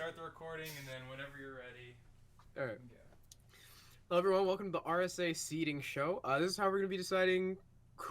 start the recording, and then whenever you're ready, All right. go. Hello, everyone. Welcome to the RSA Seeding Show. This is how we're going to be deciding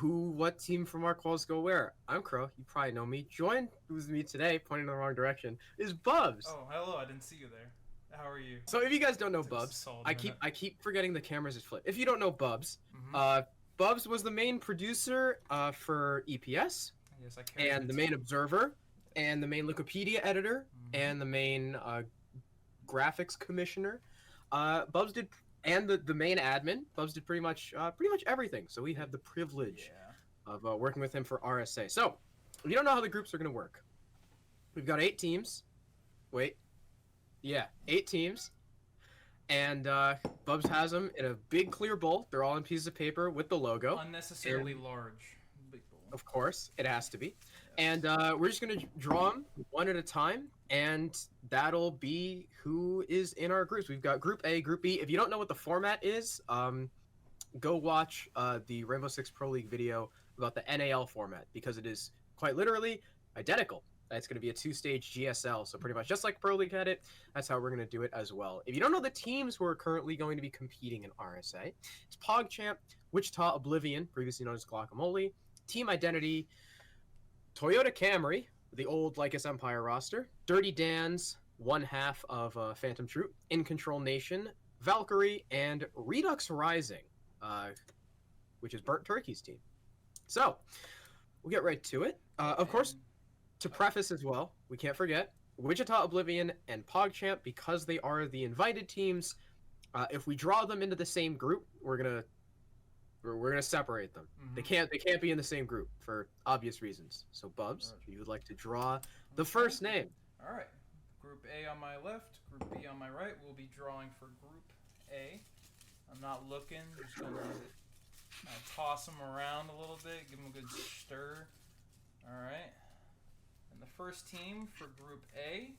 what team from our calls go where. I'm Crow. You probably know me. Joined with me today, pointing in the wrong direction, is Bubbz. Oh, hello. I didn't see you there. How are you? So if you guys don't know Took a Bubbz, solid I minute. keep forgetting the cameras is flipped. If you don't know Bubbz, Mhm. Bubbz was the main producer for EPS, Yes, I carry and the main observer, and the main Wikipedia editor, and the main graphics commissioner. Bubbz did, and the main admin. Bubbz did pretty much everything. So we have the privilege of working with him for RSA. So if you don't know how the groups are going to work, we've got 8 teams. Wait, yeah, 8 teams, and Bubbz has them in a big clear bowl. They're all in pieces of paper with the logo. Unnecessarily large. Big bowl. Of course, it has to be. And we're just going to draw them one at a time, and that'll be who is in our groups. We've got Group A, Group B. If you don't know what the format is, go watch the Rainbow Six Pro League video about the NAL format, because it is quite literally identical. It's going to be a 2-stage GSL, so pretty much just like Pro League had it, that's how we're going to do it as well. If you don't know the teams who are currently going to be competing in RSA, it's PogChamp, Wichita Oblivion, previously known as Guacamole, Team Identity, Toyota Camry, the old Lycus Empire roster, Dirty Dan's, one half of Phantom Troop, In Control Nation, Valkyrie, and Redux Rising, which is Burnt Turkey's team. So, we'll get right to it. Of course, to preface as well, we can't forget Wichita Oblivion and PogChamp, because they are the invited teams. If we draw them into the same group, we're gonna separate them. They can't be in the same group for obvious reasons. So Bubbz, you would like to draw the first name. All right. Group A on my left, Group B on my right. We'll be drawing for Group A. I'm not looking. Just gonna toss them around a little bit, give them a good stir. All right. And the first team for Group A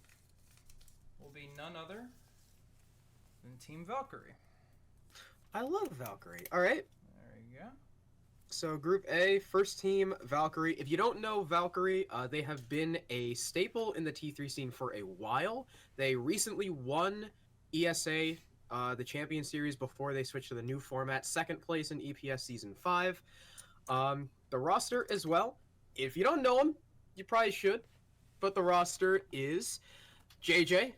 will be none other than Team Valkyrie. I love Valkyrie. All right. There you go. So Group A, first team, Valkyrie. If you don't know Valkyrie, they have been a staple in the T3 scene for a while. They recently won ESA, the Champion Series, before they switched to the new format. Second place in EPS Season 5. The roster as well. If you don't know them, you probably should. But the roster is JJ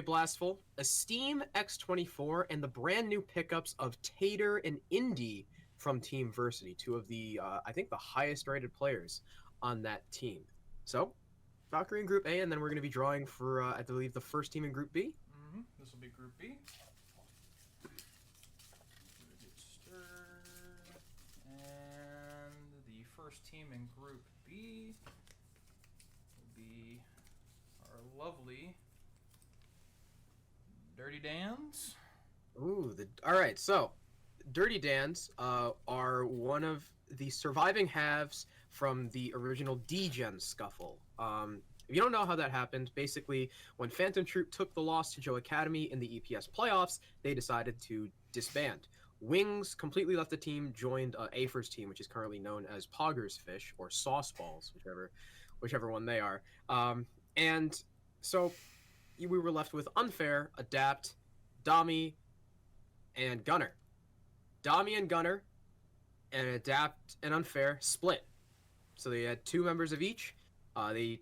Blastful, Esteem X24, and the brand new pickups of Tater and Indy from Team Versity, 2 of the, I think, the highest rated players on that team. So, Valkyrie in Group A, and then we're going to be drawing for, I believe, the first team in Group B. This will be Group B. And the first team in Group B will be our lovely Dirty Dan's. Ooh, all right, so Dirty Dan's are one of the surviving halves from the original D-Gen scuffle. If you don't know how that happened, basically, when Phantom Troop took the loss to Joe Academy in the EPS playoffs, they decided to disband. Wings completely left the team, joined Afer's team, which is currently known as Poggers Fish, or Sauce Balls, whichever one they are. And so we were left with Unfair, Adapt, Dami, and Gunner. Dami and Gunner, and Adapt and Unfair split. So they had 2 members of each. They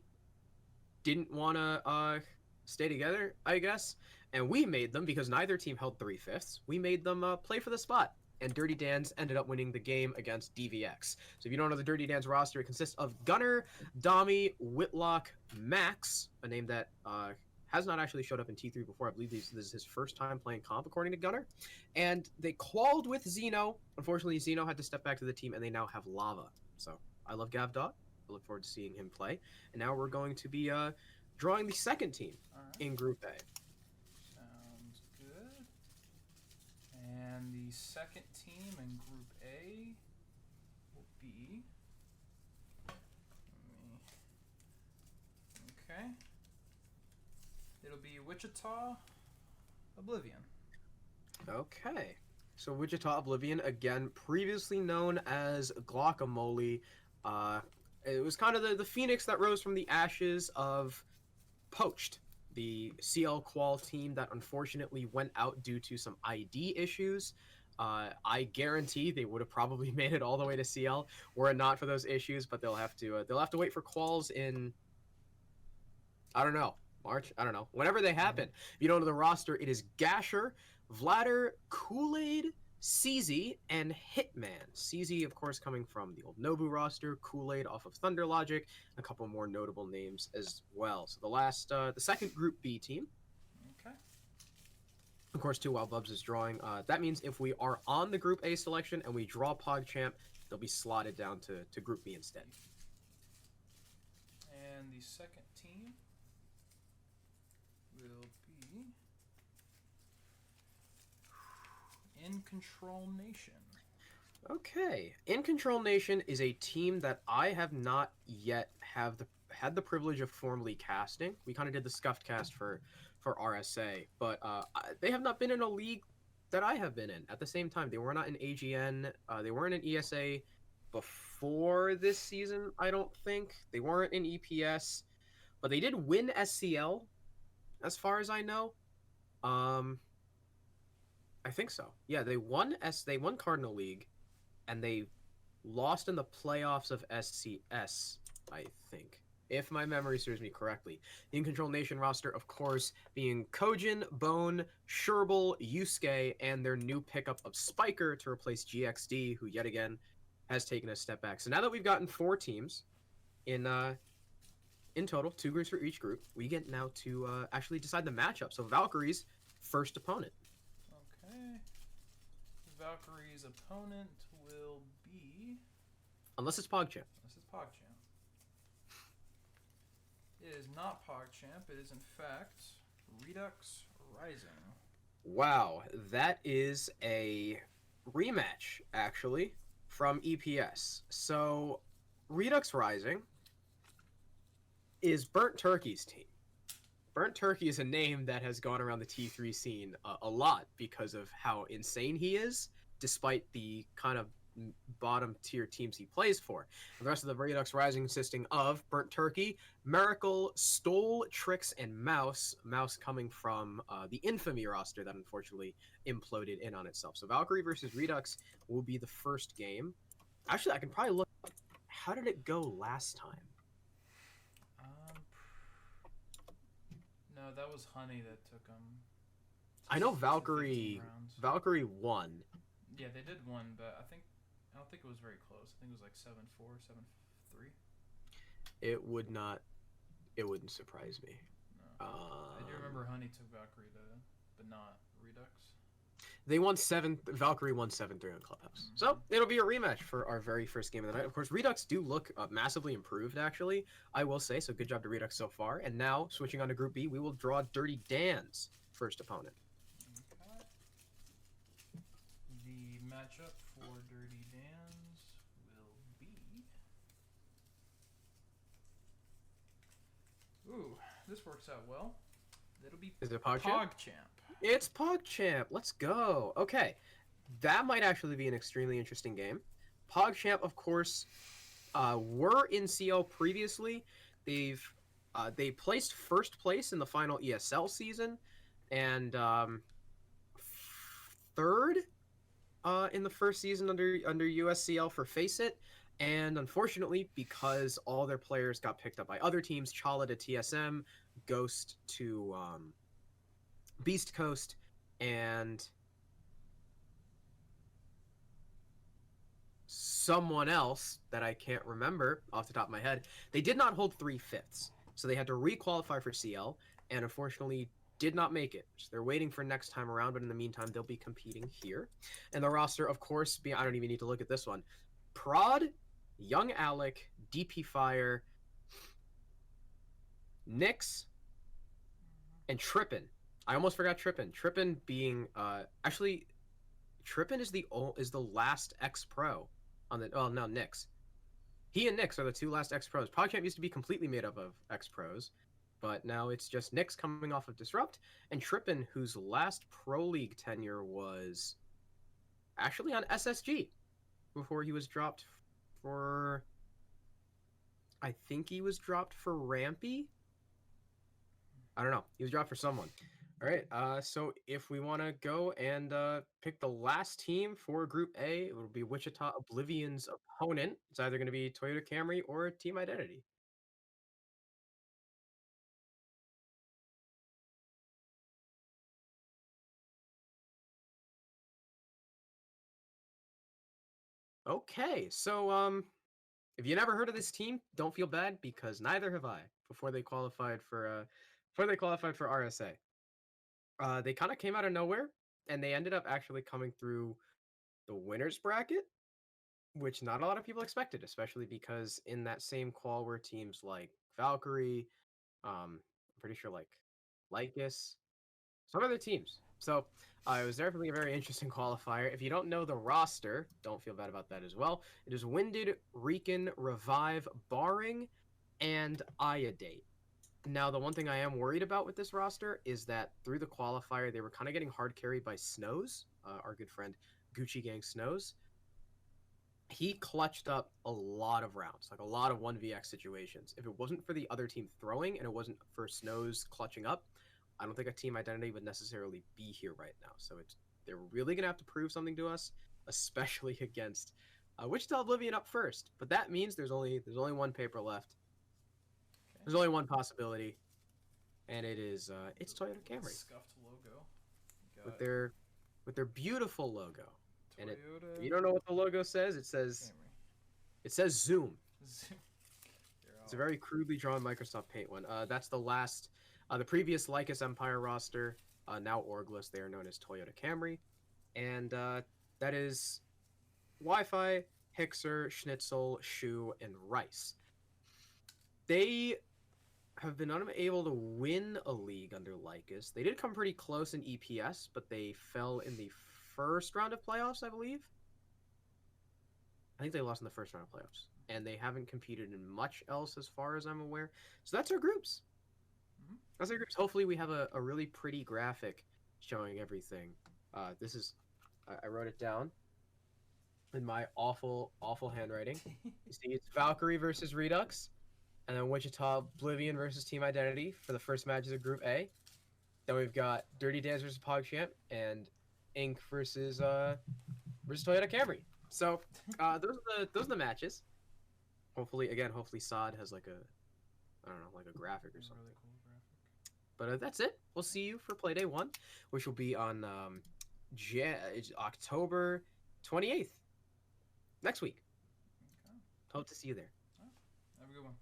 didn't want to stay together, I guess. And we made them, because neither team held 3/5. We made them play for the spot. And Dirty Dan's ended up winning the game against DVX. So if you don't know the Dirty Dan's roster, it consists of Gunner, Dami, Whitlock, Max, a name that has not actually showed up in T3 before. I believe this is his first time playing comp, according to Gunner. And they qualled with Zeno. Unfortunately, Zeno had to step back to the team, and they now have Lava. So I love Gavdot. I look forward to seeing him play. And now we're going to be drawing the second team in Group A. Sounds good. And the second team in Group A will be... Okay. It'll be Wichita Oblivion. Okay. So Wichita Oblivion, again, previously known as Guacamole. It was kind of the phoenix that rose from the ashes of Poached, the CL Qual team that unfortunately went out due to some ID issues. I guarantee they would have probably made it all the way to CL were it not for those issues, but they'll have to wait for quals in, I don't know, March. I don't know, whenever they happen. If you don't know the roster, it is Gasher, Vladder, Kool-Aid, CZ, and Hitman. CZ, of course, coming from the old Nobu roster. Kool-Aid off of Thunder Logic. A couple more notable names as well. So the second Group B team. Okay. Of course, too, while Bubbz is drawing, that means if we are on the Group A selection and we draw PogChamp, they'll be slotted down to Group B instead. And the second team will be In Control Nation. Okay, In Control Nation is a team that I have not yet had the privilege of formally casting. We kind of did the scuffed cast for RSA, but they have not been in a league that I have been in at the same time. They were not in AGN. They weren't in ESA before this season, I don't think. They weren't in EPS, but they did win SCL, as far as I know. I think so. Yeah, they won Cardinal League, and they lost in the playoffs of SCS, I think, if my memory serves me correctly. The In Control Nation roster, of course, being Kojin, Bone, Sherbal, Yusuke, and their new pickup of Spiker to replace GXD, who yet again has taken a step back. So now that we've gotten 4 teams in total, 2 groups for each group, we get now to actually decide the matchup. So Valkyrie's first opponent. Okay. Valkyrie's opponent will be... Unless it's PogChamp. This is PogChamp. It is not PogChamp. It is, in fact, Redux Rising. Wow, that is a rematch, actually, from EPS. So, Redux Rising is Burnt Turkey's team. Burnt Turkey is a name that has gone around the T3 scene a lot because of how insane he is, despite the kind of bottom tier teams he plays for. The rest of the Redux Rising consisting of Burnt Turkey, Miracle, Stole, Trix, and Mouse. Mouse coming from the Infamy roster that unfortunately imploded in on itself. So Valkyrie versus Redux will be the first game. Actually, I can probably look. How did it go last time? No, that was Honey that took him. I know Valkyrie won. Yeah, they did win, but I don't think it was very close. I think it was like 7-4, 7-3. It wouldn't surprise me. No. I do remember Honey took Valkyrie but not Redux. They won Valkyrie won 7-3 on Clubhouse. Mm-hmm. So it'll be a rematch for our very first game of the night. Of course, Redux do look massively improved, actually, I will say. So good job to Redux so far. And now, switching on to Group B, we will draw Dirty Dan's first opponent. Okay. The matchup for Dirty Dan's will be... Ooh, this works out well. It'll be Is it PogChamp? PogChamp. It's PogChamp. Let's go. Okay. That might actually be an extremely interesting game. PogChamp, of course, were in CL previously. They placed first place in the final ESL season and third in the first season under USCL for Face It. And unfortunately, because all their players got picked up by other teams, Chala to TSM, Ghost to Beast Coast, and someone else that I can't remember off the top of my head, they did not hold 3/5. So they had to re-qualify for CL, and unfortunately did not make it. So they're waiting for next time around, but in the meantime, they'll be competing here. And the roster, of course, I don't even need to look at this one. Prod, Young Alec, DP Fire, Nyx, and Trippin. I almost forgot Trippin. Trippin being actually Trippin is the last ex-pro on the no, Nyx. He and Nyx are the 2 last ex-pros. PogChamp used to be completely made up of ex-pros, but now it's just Nyx coming off of Disrupt and Trippin, whose last Pro League tenure was actually on SSG before he was dropped for, I think he was dropped for Rampy. I don't know. He was dropped for someone. All right. So if we want to go and pick the last team for Group A, it will be Wichita Oblivion's opponent. It's either going to be Toyota Camry or Team Identity. Okay. So if you never heard of this team, don't feel bad because neither have I. Before they qualified for RSA, they kind of came out of nowhere, and they ended up actually coming through the winners bracket, which not a lot of people expected, especially because in that same qual were teams like Valkyrie, I'm pretty sure like Lycus, some other teams. So it was definitely a very interesting qualifier. If you don't know the roster, don't feel bad about that as well. It is Winded, Recon, Revive, Barring, and Iodate. Now, the one thing I am worried about with this roster is that through the qualifier, they were kind of getting hard carried by Snows, our good friend Gucci Gang Snows. He clutched up a lot of rounds, like a lot of 1vx situations. If it wasn't for the other team throwing and it wasn't for Snows clutching up, I don't think a Team Identity would necessarily be here right now. So they're really gonna have to prove something to us, especially against Wichita Oblivion up first. But that means there's only one paper left. Okay. There's only one possibility, and it's Toyota Camry Scuffed logo. with their beautiful logo. Toyota. And you don't know what the logo says? It says Zoom. It's a very crudely drawn Microsoft Paint one. That's the previous Lycus Empire roster, now Orgless. They are known as Toyota Camry, and that is Wi-Fi, Hixer, Schnitzel, Shu, and Rice. They have been unable to win a league under Lycus. They did come pretty close in EPS, but they fell in the first round of playoffs, I believe. I think they lost in the first round of playoffs, and they haven't competed in much else as far as I'm aware. So that's our groups. Mm-hmm. That's our groups. Hopefully we have a really pretty graphic showing everything. I wrote it down in my awful handwriting. You see, it's Valkyrie versus Redux, and then Wichita Oblivion versus Team Identity for the first matches of Group A. Then we've got Dirty Dance versus PogChamp and Inc. versus Toyota Camry. So those are the matches. Hopefully Sod has like a graphic or something. Really cool graphic. But that's it. We'll see you for Playday 1, which will be on October 28th, next week. Okay. Hope to see you there. Have a good one.